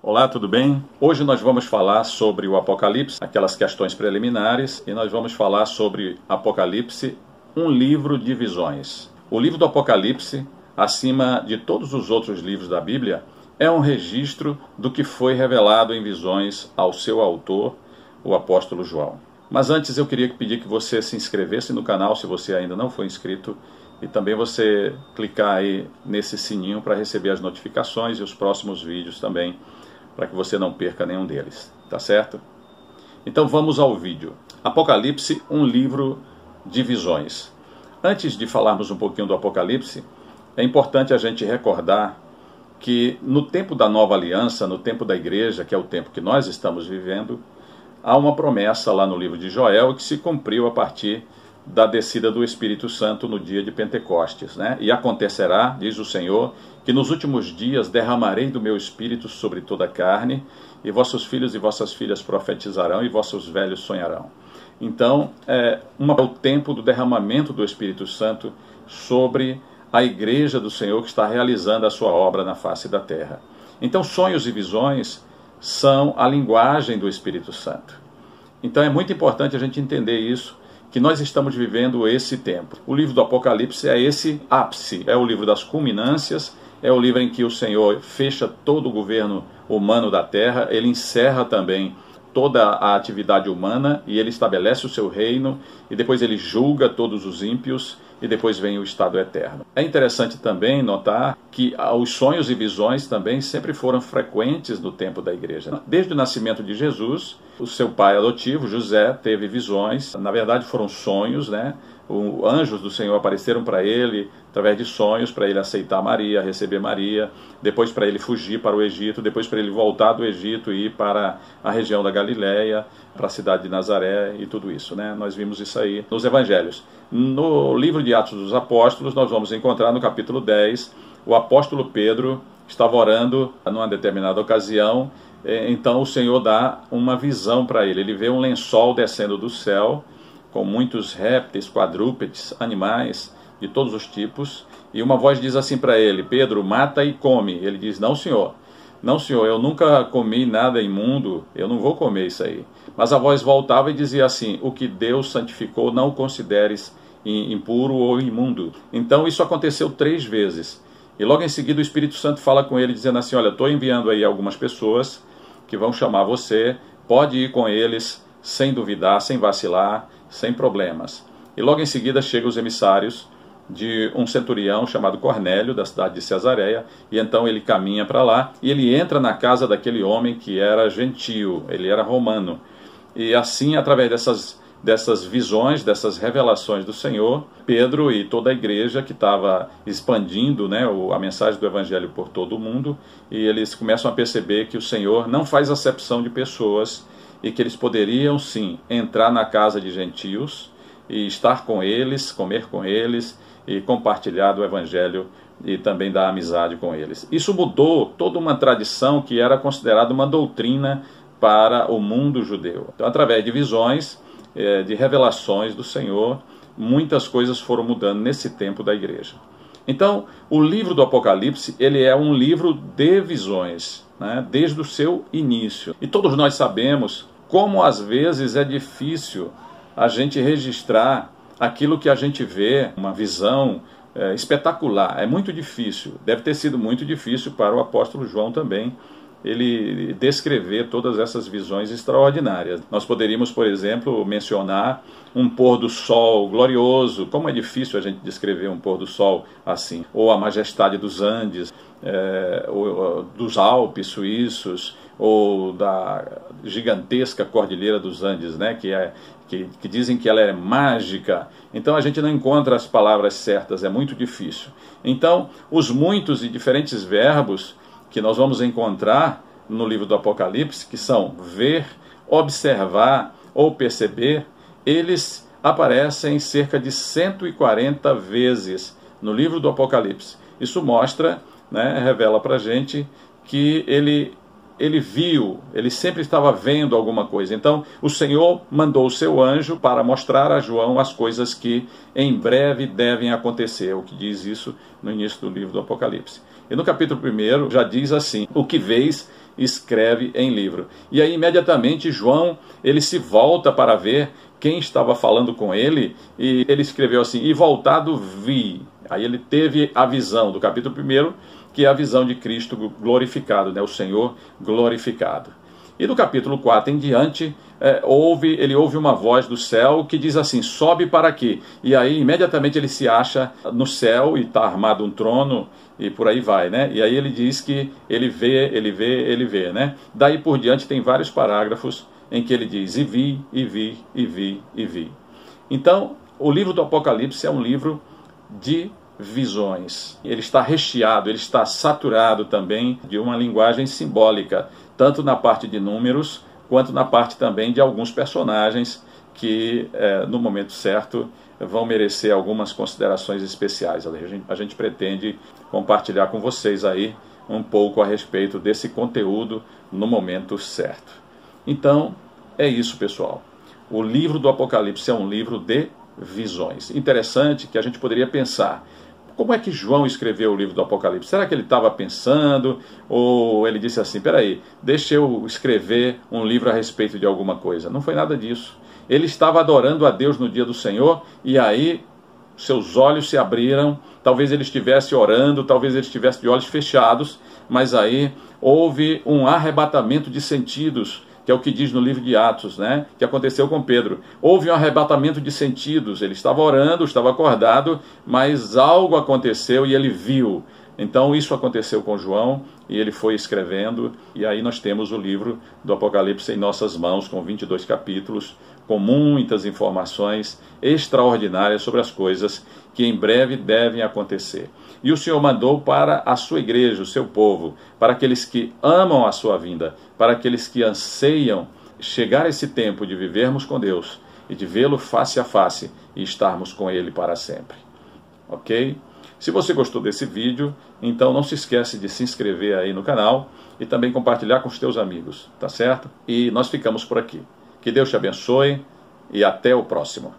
Olá, tudo bem? Hoje nós vamos falar sobre o Apocalipse, aquelas questões preliminares, e nós vamos falar sobre Apocalipse, um livro de visões. O livro do Apocalipse, acima de todos os outros livros da Bíblia, é um registro do que foi revelado em visões ao seu autor, o apóstolo João. Mas antes eu queria pedir que você se inscrevesse no canal, se você ainda não foi inscrito, e também você clicar aí nesse sininho para receber as notificações e os próximos vídeos também, para que você não perca nenhum deles, tá certo? Então vamos ao vídeo. Apocalipse, um livro de visões. Antes de falarmos um pouquinho do Apocalipse, é importante a gente recordar que no tempo da nova aliança, no tempo da igreja, que é o tempo que nós estamos vivendo, há uma promessa lá no livro de Joel que se cumpriu a partir da descida do Espírito Santo no dia de Pentecostes, né? E acontecerá, diz o Senhor, que nos últimos dias derramarei do meu Espírito sobre toda a carne, e vossos filhos e vossas filhas profetizarão, e vossos velhos sonharão. Então, é o tempo do derramamento do Espírito Santo sobre a igreja do Senhor que está realizando a sua obra na face da terra. Então, sonhos e visões são a linguagem do Espírito Santo. Então, é muito importante a gente entender isso, que nós estamos vivendo esse tempo. O livro do Apocalipse é esse ápice, é o livro das culminâncias, é o livro em que o Senhor fecha todo o governo humano da terra, ele encerra também toda a atividade humana e ele estabelece o seu reino e depois ele julga todos os ímpios e depois vem o estado eterno. É interessante também notar que os sonhos e visões também sempre foram frequentes no tempo da igreja. Desde o nascimento de Jesus, o seu pai adotivo, José, teve visões, na verdade foram sonhos, né? Anjos do Senhor apareceram para ele através de sonhos, para ele aceitar Maria, receber Maria, depois para ele fugir para o Egito, depois para ele voltar do Egito e ir para a região da Galileia, para a cidade de Nazaré e tudo isso, né? Nós vimos isso aí nos evangelhos. No livro de Atos dos Apóstolos, nós vamos encontrar no capítulo 10, o apóstolo Pedro estava orando numa determinada ocasião, então o Senhor dá uma visão para ele. Ele vê um lençol descendo do céu, com muitos répteis, quadrúpedes, animais de todos os tipos, e uma voz diz assim para ele: Pedro, mata e come. Ele diz: não, senhor, eu nunca comi nada imundo, eu não vou comer isso aí. Mas a voz voltava e dizia assim: o que Deus santificou, não o consideres impuro ou imundo. Então isso aconteceu 3 vezes. E logo em seguida o Espírito Santo fala com ele, dizendo assim: olha, estou enviando aí algumas pessoas que vão chamar você, pode ir com eles sem duvidar, sem vacilar, sem problemas. E logo em seguida chegam os emissários de um centurião chamado Cornélio, da cidade de Cesareia, e então ele caminha para lá, e ele entra na casa daquele homem que era gentio, ele era romano. E assim, através dessas visões, dessas revelações do Senhor, Pedro e toda a igreja que estava expandindo, né, a mensagem do Evangelho por todo o mundo, e eles começam a perceber que o Senhor não faz acepção de pessoas, e que eles poderiam sim entrar na casa de gentios e estar com eles, comer com eles e compartilhar do Evangelho e também da amizade com eles. Isso mudou toda uma tradição que era considerada uma doutrina para o mundo judeu. Então, através de visões, de revelações do Senhor, muitas coisas foram mudando nesse tempo da igreja. Então, o livro do Apocalipse, ele é um livro de visões, né, desde o seu início. E todos nós sabemos como às vezes é difícil a gente registrar aquilo que a gente vê, uma visão espetacular. É muito difícil, deve ter sido muito difícil para o apóstolo João também, ele descrever todas essas visões extraordinárias. Nós poderíamos, por exemplo, mencionar um pôr do sol glorioso. Como é difícil a gente descrever um pôr do sol assim. Ou a majestade dos Andes, ou dos Alpes suíços, ou da gigantesca Cordilheira dos Andes, né, que dizem que ela é mágica. Então a gente não encontra as palavras certas, é muito difícil. Então, os muitos e diferentes verbos que nós vamos encontrar no livro do Apocalipse, que são ver, observar ou perceber, eles aparecem cerca de 140 vezes no livro do Apocalipse. Isso mostra, né, revela para a gente que ele viu, ele sempre estava vendo alguma coisa. Então, o Senhor mandou o seu anjo para mostrar a João as coisas que em breve devem acontecer, o que diz isso no início do livro do Apocalipse. E no capítulo 1 já diz assim: o que vês escreve em livro. E aí imediatamente João, ele se volta para ver quem estava falando com ele, e ele escreveu assim: e voltado vi. Aí ele teve a visão do capítulo 1, que é a visão de Cristo glorificado, né? O Senhor glorificado. E do capítulo 4 em diante, ele ouve uma voz do céu que diz assim: sobe para aqui. E aí imediatamente ele se acha no céu e está armado um trono e por aí vai, né? E aí ele diz que ele vê, né? Daí por diante tem vários parágrafos em que ele diz: e vi, e vi, e vi, e vi. Então, o livro do Apocalipse é um livro de visões. Ele está recheado, ele está saturado também de uma linguagem simbólica, tanto na parte de números, quanto na parte também de alguns personagens que, no momento certo, vão merecer algumas considerações especiais. A gente pretende compartilhar com vocês aí um pouco a respeito desse conteúdo no momento certo. Então, é isso, pessoal. O livro do Apocalipse é um livro de visões. Interessante que a gente poderia pensar: como é que João escreveu o livro do Apocalipse? Será que ele estava pensando? Ou ele disse assim: peraí, deixa eu escrever um livro a respeito de alguma coisa? Não foi nada disso. Ele estava adorando a Deus no dia do Senhor, e aí seus olhos se abriram. Talvez ele estivesse orando, talvez ele estivesse de olhos fechados, mas aí houve um arrebatamento de sentidos, que é o que diz no livro de Atos, né? Que aconteceu com Pedro. Houve um arrebatamento de sentidos. Ele estava orando, estava acordado, mas algo aconteceu e ele viu. Então isso aconteceu com João e ele foi escrevendo. E aí nós temos o livro do Apocalipse em nossas mãos, com 22 capítulos, com muitas informações extraordinárias sobre as coisas que em breve devem acontecer. E o Senhor mandou para a sua igreja, o seu povo, para aqueles que amam a sua vinda, para aqueles que anseiam chegar a esse tempo de vivermos com Deus e de vê-lo face a face e estarmos com Ele para sempre. Ok? Se você gostou desse vídeo, então não se esquece de se inscrever aí no canal e também compartilhar com os teus amigos, tá certo? E nós ficamos por aqui. Que Deus te abençoe e até o próximo.